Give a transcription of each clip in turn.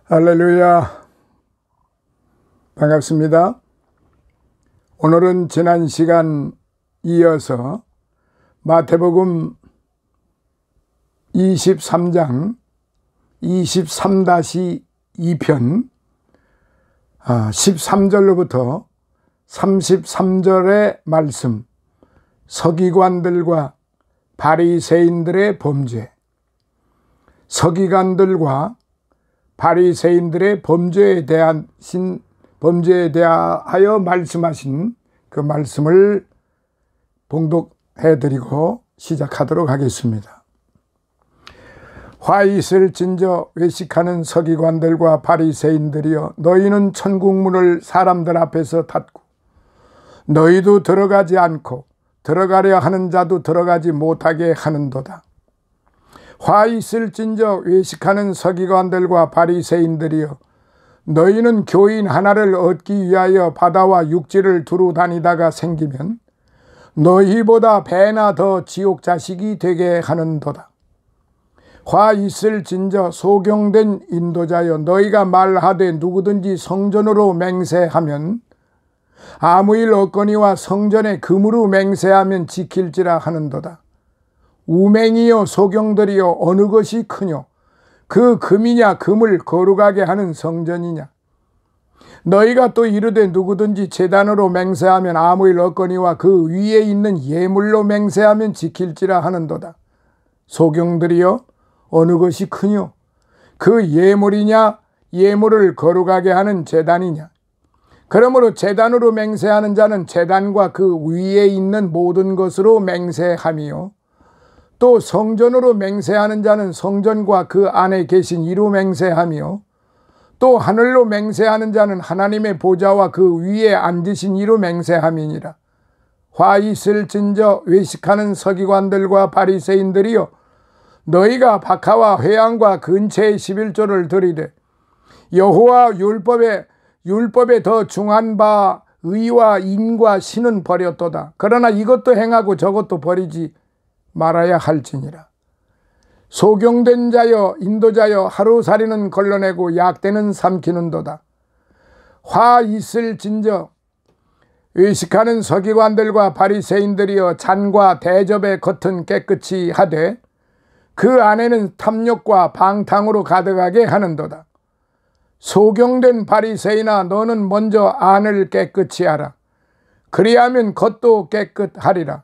할렐루야, 반갑습니다. 오늘은 지난 시간 이어서 마태복음 23장 23-2편 13절로부터 33절의 말씀, 서기관들과 바리새인들의 범죄, 서기관들과 바리새인들의 범죄에 대하여 말씀하신 그 말씀을 봉독해드리고 시작하도록 하겠습니다. 화 있을진저 외식하는 서기관들과 바리새인들이여, 너희는 천국문을 사람들 앞에서 닫고 너희도 들어가지 않고 들어가려 하는 자도 들어가지 못하게 하는도다. 화 있을진저 외식하는 서기관들과 바리새인들이여, 너희는 교인 하나를 얻기 위하여 바다와 육지를 두루 다니다가 생기면 너희보다 배나 더 지옥 자식이 되게 하는도다. 화 있을진저 소경된 인도자여, 너희가 말하되 누구든지 성전으로 맹세하면 아무 일 없거니와 성전에 금으로 맹세하면 지킬지라 하는도다. 우맹이여 소경들이여, 어느 것이 크뇨? 그 금이냐 금을 거룩하게 하는 성전이냐? 너희가 또 이르되 누구든지 제단으로 맹세하면 아무 일 없거니와 그 위에 있는 예물로 맹세하면 지킬지라 하는도다. 소경들이여, 어느 것이 크뇨? 그 예물이냐 예물을 거룩하게 하는 제단이냐? 그러므로 제단으로 맹세하는 자는 제단과 그 위에 있는 모든 것으로 맹세함이요, 또 성전으로 맹세하는 자는 성전과 그 안에 계신 이로 맹세하며, 또 하늘로 맹세하는 자는 하나님의 보좌와 그 위에 앉으신 이로 맹세함이니라. 화 있을진저 외식하는 서기관들과 바리새인들이여, 너희가 박하와 회향과 근체의 11조를 드리되 여호와 율법에 더 중한 바 의와 인과 신은 버렸도다. 그러나 이것도 행하고 저것도 버리지 말아야 할지니라. 소경된 자여 인도자여, 하루살이는 걸러내고 약대는 삼키는도다. 화 있을진저 외식하는 서기관들과 바리새인들이여, 잔과 대접의 겉은 깨끗이 하되 그 안에는 탐욕과 방탕으로 가득하게 하는도다. 소경된 바리새인아, 너는 먼저 안을 깨끗이 하라. 그리하면 겉도 깨끗하리라.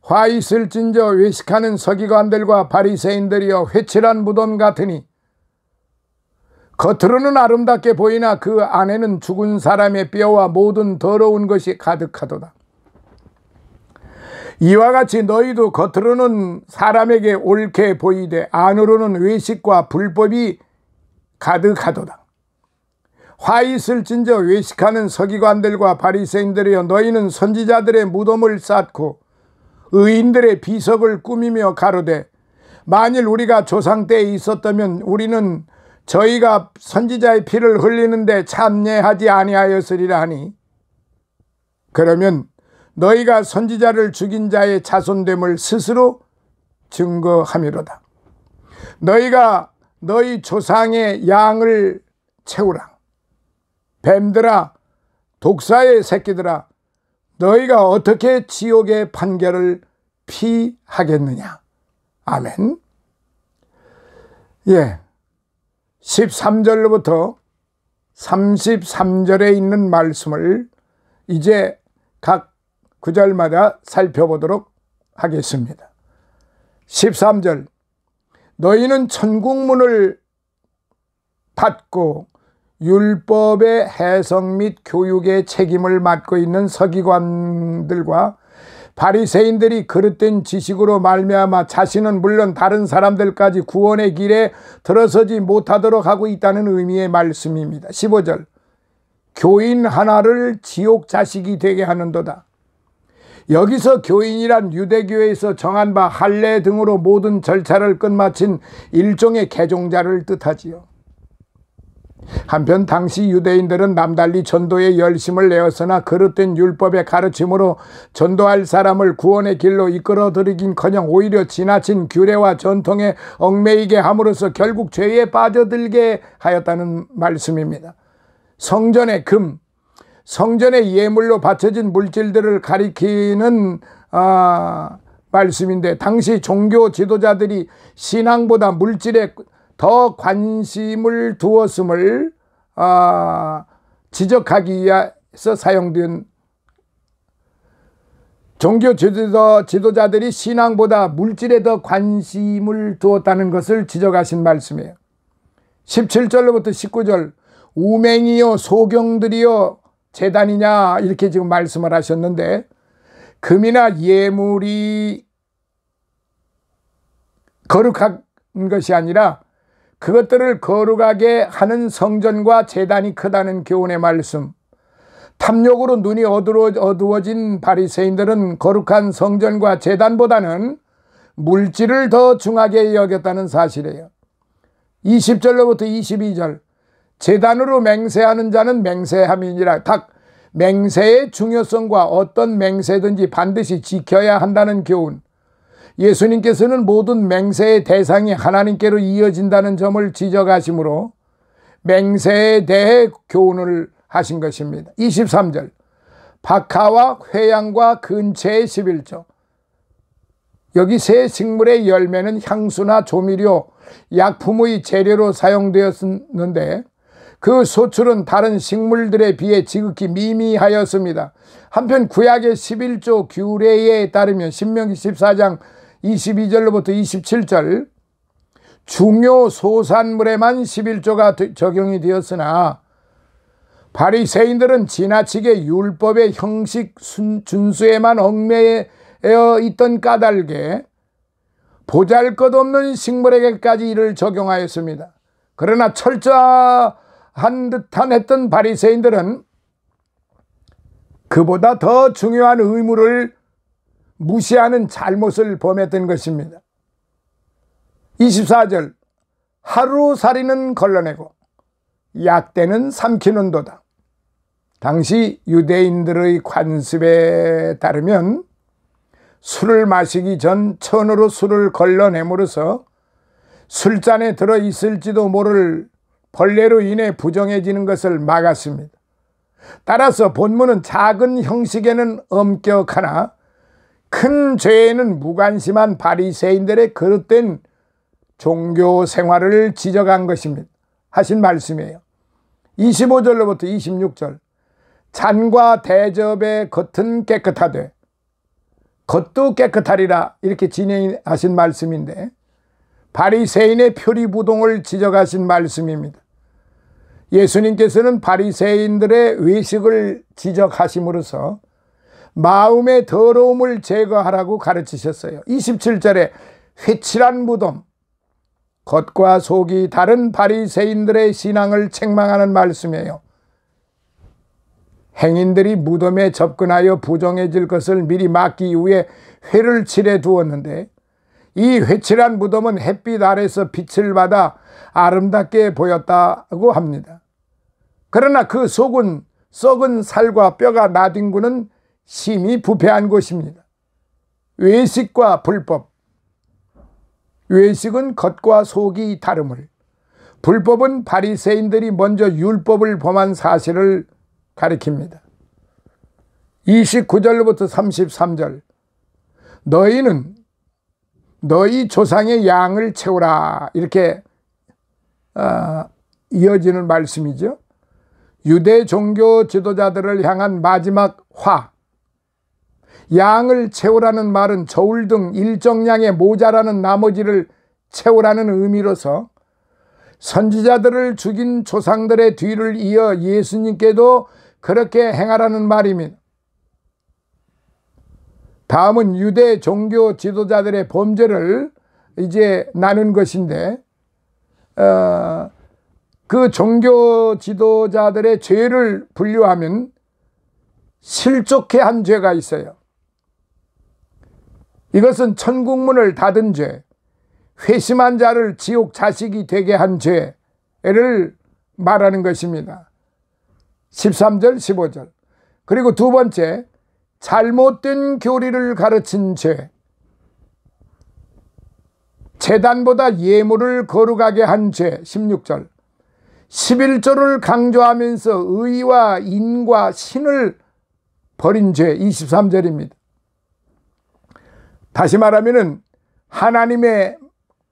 화 있을진저 외식하는 서기관들과 바리새인들이여, 회칠한 무덤 같으니 겉으로는 아름답게 보이나 그 안에는 죽은 사람의 뼈와 모든 더러운 것이 가득하도다. 이와 같이 너희도 겉으로는 사람에게 옳게 보이되 안으로는 외식과 불법이 가득하도다. 화 있을진저 외식하는 서기관들과 바리새인들이여, 너희는 선지자들의 무덤을 쌓고 의인들의 비석을 꾸미며 가로되, 만일 우리가 조상 때에 있었다면 우리는 저희가 선지자의 피를 흘리는데 참여하지 아니하였으리라 하니, 그러면 너희가 선지자를 죽인 자의 자손됨을 스스로 증거함이로다. 너희가 너희 조상의 양을 채우라. 뱀들아, 독사의 새끼들아, 너희가 어떻게 지옥의 판결을 피하겠느냐. 아멘. 13절로부터 33절에 있는 말씀을 이제 각 구절마다 살펴보도록 하겠습니다. 13절, 너희는 천국문을 닫고 율법의 해석 및 교육의 책임을 맡고 있는 서기관들과 바리새인들이 그릇된 지식으로 말미암아 자신은 물론 다른 사람들까지 구원의 길에 들어서지 못하도록 하고 있다는 의미의 말씀입니다. 15절, 교인 하나를 지옥 자식이 되게 하는도다. 여기서 교인이란 유대교에서 정한 바 할례 등으로 모든 절차를 끝마친 일종의 개종자를 뜻하지요. 한편 당시 유대인들은 남달리 전도에 열심을 내었으나 그릇된 율법의 가르침으로 전도할 사람을 구원의 길로 이끌어들이긴커녕 오히려 지나친 규례와 전통에 얽매이게 함으로써 결국 죄에 빠져들게 하였다는 말씀입니다. 성전의 금, 성전의 예물로 바쳐진 물질들을 가리키는 말씀인데, 당시 종교 지도자들이 신앙보다 물질에 더 관심을 두었음을 지적하기 위해서 사용된, 종교 지도자들이 신앙보다 물질에 더 관심을 두었다는 것을 지적하신 말씀이에요. 17절로부터 19절, 우맹이요 소경들이요 제단이냐, 이렇게 지금 말씀을 하셨는데, 금이나 예물이 거룩한 것이 아니라 그것들을 거룩하게 하는 성전과 제단이 크다는 교훈의 말씀. 탐욕으로 눈이 어두워진 바리새인들은 거룩한 성전과 제단보다는 물질을 더 중하게 여겼다는 사실이에요. 20절로부터 22절, 제단으로 맹세하는 자는 맹세함이니라. 딱 맹세의 중요성과 어떤 맹세든지 반드시 지켜야 한다는 교훈. 예수님께서는 모든 맹세의 대상이 하나님께로 이어진다는 점을 지적하시므로 맹세에 대해 교훈을 하신 것입니다. 23절, 박하와 회양과 근체의 11조. 여기 새 식물의 열매는 향수나 조미료, 약품의 재료로 사용되었는데 그 소출은 다른 식물들에 비해 지극히 미미하였습니다. 한편 구약의 11조 규례에 따르면 신명기 14장 22절로부터 27절, 중요 소산물에만 11조가 적용이 되었으나 바리새인들은 지나치게 율법의 형식 준수에만 얽매여 있던 까닭에 보잘것없는 식물에게까지 이를 적용하였습니다. 그러나 철저한 듯한 했던 바리새인들은 그보다 더 중요한 의무를 무시하는 잘못을 범했던 것입니다. 24절, 하루살이는 걸러내고 약대는 삼키는도다. 당시 유대인들의 관습에 따르면 술을 마시기 전 천으로 술을 걸러내므로써 술잔에 들어있을지도 모를 벌레로 인해 부정해지는 것을 막았습니다. 따라서 본문은 작은 형식에는 엄격하나 큰 죄에는 무관심한 바리새인들의 그릇된 종교 생활을 지적한 것입니다. 하신 말씀이에요. 25절로부터 26절, 잔과 대접의 겉은 깨끗하되 겉도 깨끗하리라, 이렇게 진행하신 말씀인데 바리새인의 표리부동을 지적하신 말씀입니다. 예수님께서는 바리새인들의 외식을 지적하심으로써 마음의 더러움을 제거하라고 가르치셨어요. 27절에 회칠한 무덤, 겉과 속이 다른 바리새인들의 신앙을 책망하는 말씀이에요. 행인들이 무덤에 접근하여 부정해질 것을 미리 막기 위해 회를 칠해 두었는데 이 회칠한 무덤은 햇빛 아래서 빛을 받아 아름답게 보였다고 합니다. 그러나 그 속은 썩은 살과 뼈가 나뒹구는 심히 부패한 곳입니다. 외식과 불법, 외식은 겉과 속이 다름을, 불법은 바리새인들이 먼저 율법을 범한 사실을 가리킵니다. 29절로부터 33절, 너희는 너희 조상의 양을 채우라, 이렇게 이어지는 말씀이죠. 유대 종교 지도자들을 향한 마지막 화, 양을 채우라는 말은 저울 등 일정량의 모자라는 나머지를 채우라는 의미로서 선지자들을 죽인 조상들의 뒤를 이어 예수님께도 그렇게 행하라는 말입니다. 다음은 유대 종교 지도자들의 범죄를 이제 나눈 것인데, 그 종교 지도자들의 죄를 분류하면 실족해 한 죄가 있어요. 이것은 천국문을 닫은 죄, 회심한 자를 지옥 자식이 되게 한 죄를 말하는 것입니다. 13절 15절. 그리고 두 번째, 잘못된 교리를 가르친 죄. 제단보다 예물을 거룩하게 한 죄. 16절. 11조를 강조하면서 의와 인과 신을 버린 죄. 23절입니다. 다시 말하면은 하나님의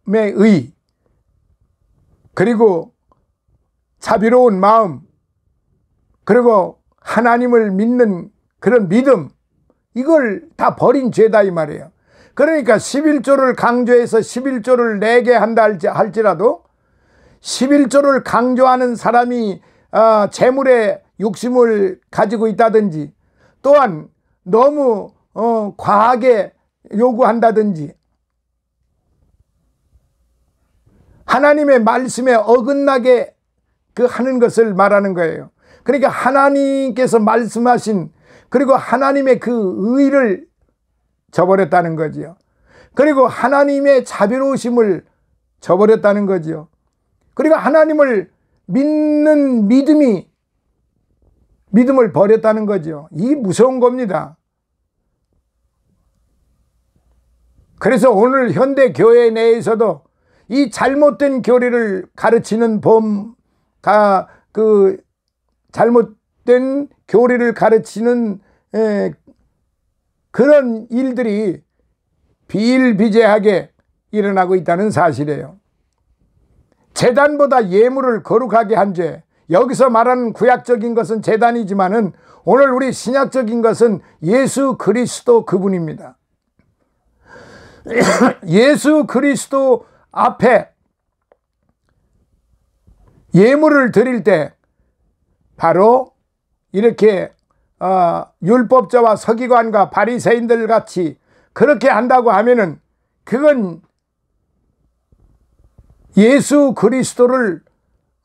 의, 그리고 자비로운 마음, 그리고 하나님을 믿는 그런 믿음, 이걸 다 버린 죄다 이 말이에요. 그러니까 11조를 강조해서 11조를 내게 한다 할지라도 11조를 강조하는 사람이 재물에 욕심을 가지고 있다든지, 또한 너무 과하게 요구한다든지, 하나님의 말씀에 어긋나게 하는 것을 말하는 거예요. 그러니까 하나님께서 말씀하신, 그리고 하나님의 그 의를 저버렸다는 거지요. 그리고 하나님의 자비로우심을 저버렸다는 거지요. 그리고 하나님을 믿는 믿음을 버렸다는 거죠. 이게 무서운 겁니다. 그래서 오늘 현대 교회 내에서도 이 잘못된 교리를 가르치는 잘못된 교리를 가르치는 그런 일들이 비일비재하게 일어나고 있다는 사실이에요. 제단보다 예물을 거룩하게 한 죄. 여기서 말하는 구약적인 것은 제단이지만은 오늘 우리 신약적인 것은 예수 그리스도 그분입니다. 예수 그리스도 앞에 예물을 드릴 때 바로 이렇게 율법자와 서기관과 바리새인들 같이 그렇게 한다고 하면은 그건 예수 그리스도를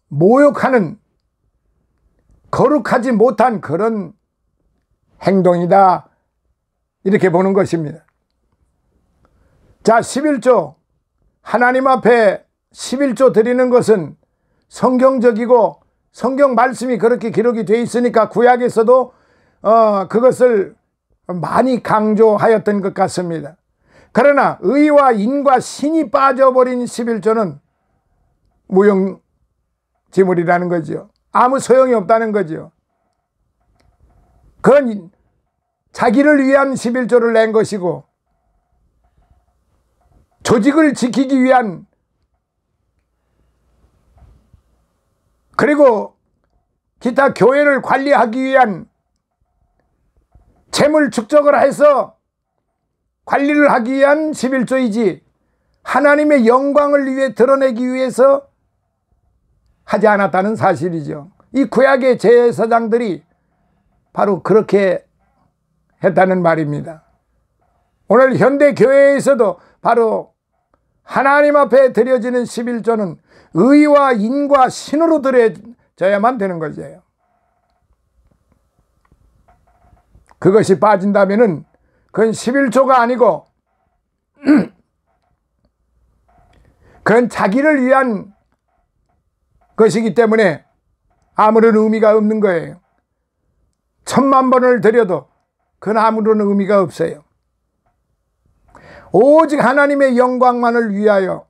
모욕하는, 거룩하지 못한 그런 행동이다, 이렇게 보는 것입니다. 자, 11조, 하나님 앞에 11조 드리는 것은 성경적이고 성경 말씀이 그렇게 기록이 되어 있으니까 구약에서도 그것을 많이 강조하였던 것 같습니다. 그러나 의와 인과 신이 빠져버린 11조는 무용지물이라는 거죠. 아무 소용이 없다는 거죠. 그건 자기를 위한 11조를 낸 것이고, 조직을 지키기 위한, 그리고 기타 교회를 관리하기 위한, 재물 축적을 해서 관리를 하기 위한 11조이지 하나님의 영광을 위해 드러내기 위해서 하지 않았다는 사실이죠. 이 구약의 제사장들이 바로 그렇게 했다는 말입니다. 오늘 현대 교회에서도 바로 하나님 앞에 드려지는 11조는 의와 인과 신으로 드려져야만 되는 것이에요. 그것이 빠진다면은 그건 11조가 아니고 그건 자기를 위한 것이기 때문에 아무런 의미가 없는 거예요. 10,000,000번을 드려도 그건 아무런 의미가 없어요. 오직 하나님의 영광만을 위하여,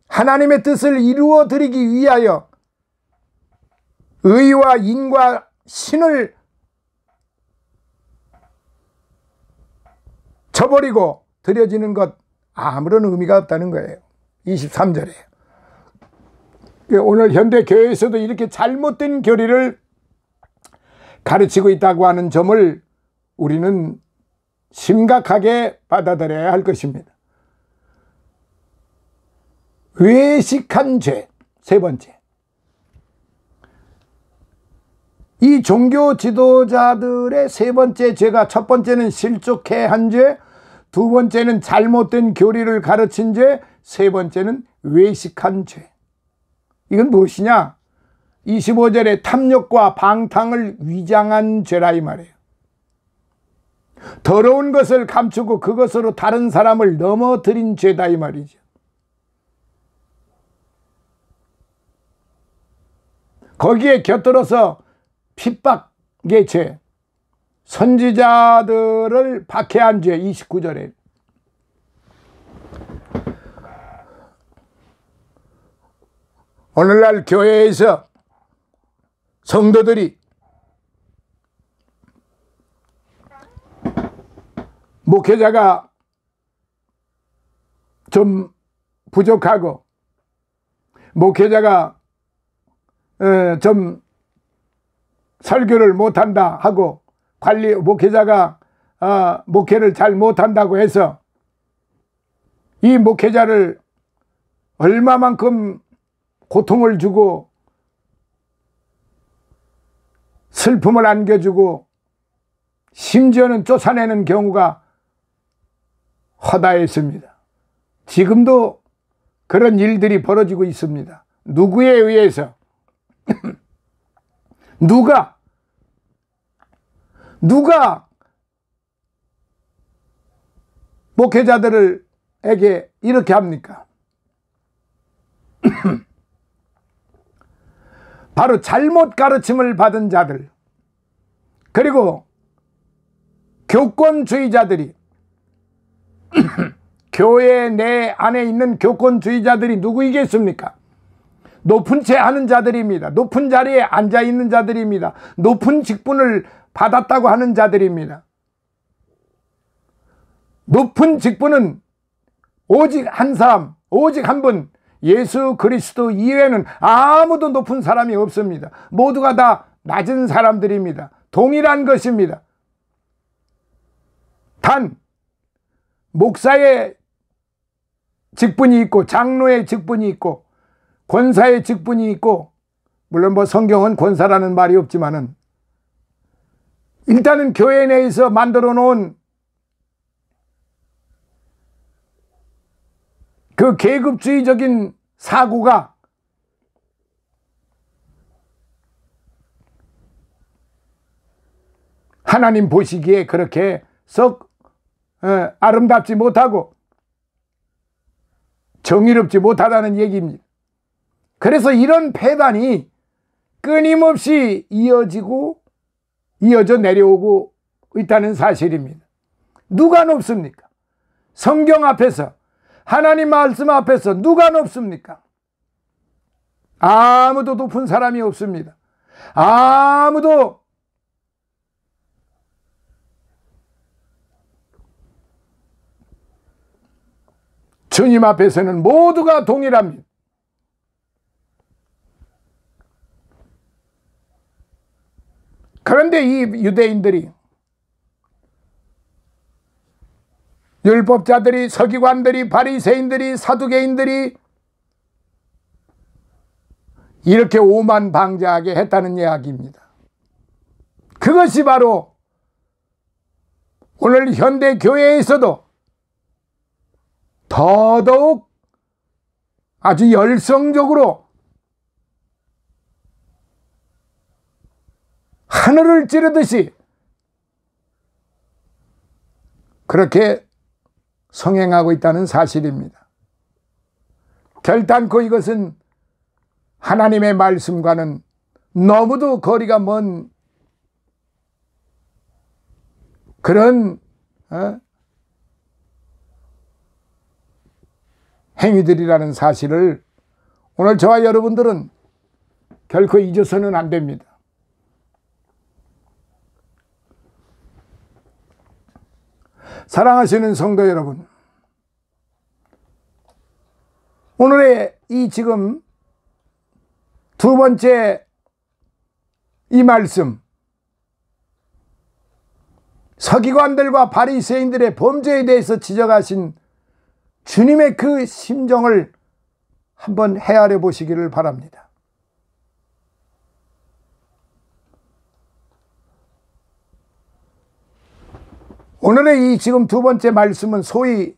하나님의 뜻을 이루어 드리기 위하여 의와 인과 신을 저버리고 드려지는 것, 아무런 의미가 없다는 거예요. 23절에 오늘 현대 교회에서도 이렇게 잘못된 교리를 가르치고 있다고 하는 점을 우리는 심각하게 받아들여야 할 것입니다. 외식한 죄, 세 번째. 이 종교 지도자들의 세 번째 죄가, 첫 번째는 실족해 한 죄, 두 번째는 잘못된 교리를 가르친 죄, 세 번째는 외식한 죄. 이건 무엇이냐? 25절에 탐욕과 방탕을 위장한 죄라 이 말이에요. 더러운 것을 감추고 그것으로 다른 사람을 넘어뜨린 죄다 이 말이죠. 거기에 곁들어서 핍박의 죄, 선지자들을 박해한 죄. 29절에 오늘날 교회에서 성도들이 목회자가 좀 부족하고 목회자가 좀 설교를 못한다 하고 목회자가 목회를 잘 못한다고 해서 이 목회자를 얼마만큼 고통을 주고 슬픔을 안겨주고 심지어는 쫓아내는 경우가 허다했습니다. 지금도 그런 일들이 벌어지고 있습니다. 누구에 의해서 누가 목회자들에게 이렇게 합니까? 바로 잘못 가르침을 받은 자들, 그리고 교권주의자들이 교회 내 안에 있는 교권주의자들이 누구이겠습니까? 높은 채 하는 자들입니다. 높은 자리에 앉아 있는 자들입니다. 높은 직분을 받았다고 하는 자들입니다. 높은 직분은 오직 한 사람, 오직 한 분, 예수 그리스도 이외에는 아무도 높은 사람이 없습니다. 모두가 다 낮은 사람들입니다. 동일한 것입니다. 단 목사의 직분이 있고 장로의 직분이 있고 권사의 직분이 있고, 물론 성경은 권사라는 말이 없지만은 일단은 교회 내에서 만들어 놓은 그 계급주의적인 사고가 하나님 보시기에 그렇게 썩 아름답지 못하고 정의롭지 못하다는 얘기입니다. 그래서 이런 폐단이 끊임없이 이어져 내려오고 있다는 사실입니다. 누가 높습니까? 성경 앞에서, 하나님 말씀 앞에서 누가 높습니까? 아무도 높은 사람이 없습니다. 아무도 주님 앞에서는 모두가 동일합니다. 그런데 이 유대인들이, 율법자들이, 서기관들이, 바리새인들이, 사두개인들이 이렇게 오만방자하게 했다는 이야기입니다. 그것이 바로 오늘 현대 교회에서도 더더욱 아주 열성적으로 하늘을 찌르듯이 그렇게 성행하고 있다는 사실입니다. 결단코 이것은 하나님의 말씀과는 너무도 거리가 먼 그런 행위들이라는 사실을 오늘 저와 여러분들은 결코 잊어서는 안 됩니다. 사랑하시는 성도 여러분, 오늘의 이 지금 두 번째 이 말씀, 서기관들과 바리새인들의 범죄에 대해서 지적하신 주님의 그 심정을 한번 헤아려 보시기를 바랍니다. 오늘의 이 지금 두 번째 말씀은 소위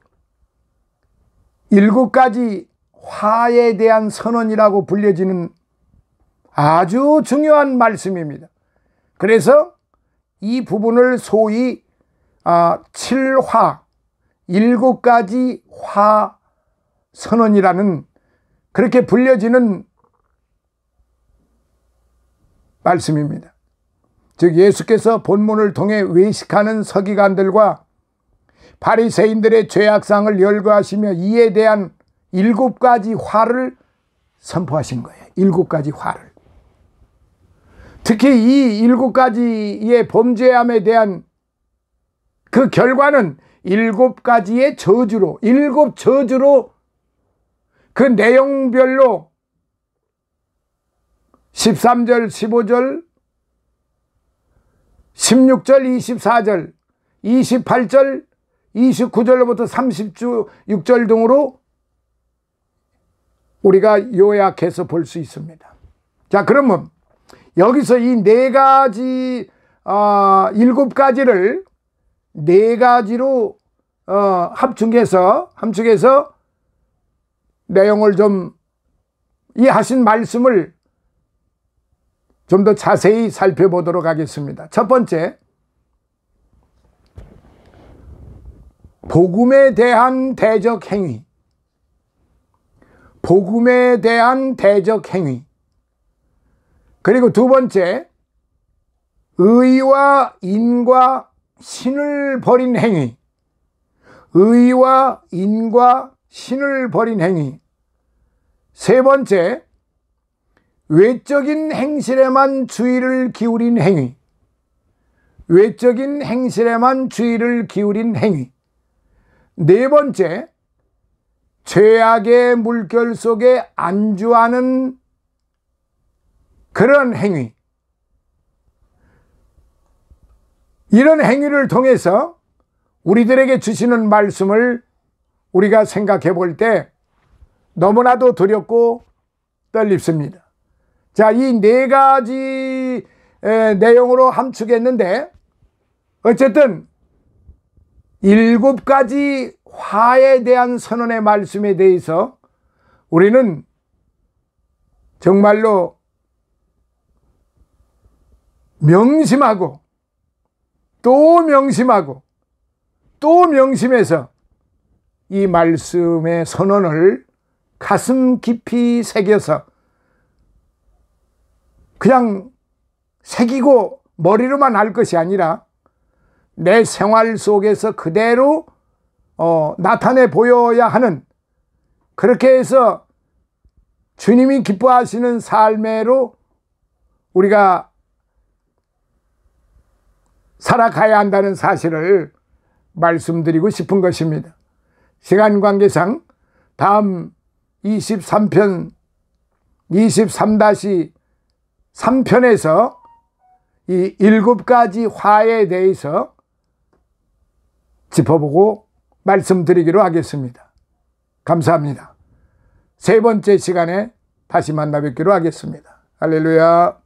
7가지 화에 대한 선언이라고 불려지는 아주 중요한 말씀입니다. 그래서 이 부분을 소위 7화, 7가지 화 선언이라는 그렇게 불려지는 말씀입니다. 즉 예수께서 본문을 통해 외식하는 서기관들과 바리새인들의 죄악상을 열거하시며 이에 대한 7가지 화를 선포하신 거예요. 7가지 화를. 특히 이 7가지의 범죄함에 대한 그 결과는 7가지의 저주로, 7저주로 그 내용별로 13절, 15절, 16절, 24절, 28절, 29절로부터 36절 등으로 우리가 요약해서 볼 수 있습니다. 자, 그러면 여기서 이 4가지, 7가지를 4가지로 함축해서 내용을 좀, 이 하신 말씀을 좀 더 자세히 살펴보도록 하겠습니다. 첫 번째, 복음에 대한 대적 행위. 복음에 대한 대적 행위. 그리고 두 번째, 의와 인과 신을 버린 행위. 의와 인과 신을 버린 행위. 세 번째, 외적인 행실에만 주의를 기울인 행위. 외적인 행실에만 주의를 기울인 행위. 네 번째, 죄악의 물결 속에 안주하는 그런 행위. 이런 행위를 통해서 우리들에게 주시는 말씀을 우리가 생각해 볼 때 너무나도 두렵고 떨립니다. 자, 이 4가지 내용으로 함축했는데 어쨌든 7가지 화에 대한 선언의 말씀에 대해서 우리는 정말로 명심하고 또 명심하고 또 명심해서 이 말씀의 선언을 가슴 깊이 새겨서 그냥 새기고 머리로만 알 것이 아니라 내 생활 속에서 그대로 나타내 보여야 하는, 그렇게 해서 주님이 기뻐하시는 삶으로 우리가 살아가야 한다는 사실을 말씀드리고 싶은 것입니다. 시간 관계상 다음 23편 23-3편에서 이 7가지 화에 대해서 짚어보고 말씀드리기로 하겠습니다. 감사합니다. 세 번째 시간에 다시 만나 뵙기로 하겠습니다. 할렐루야.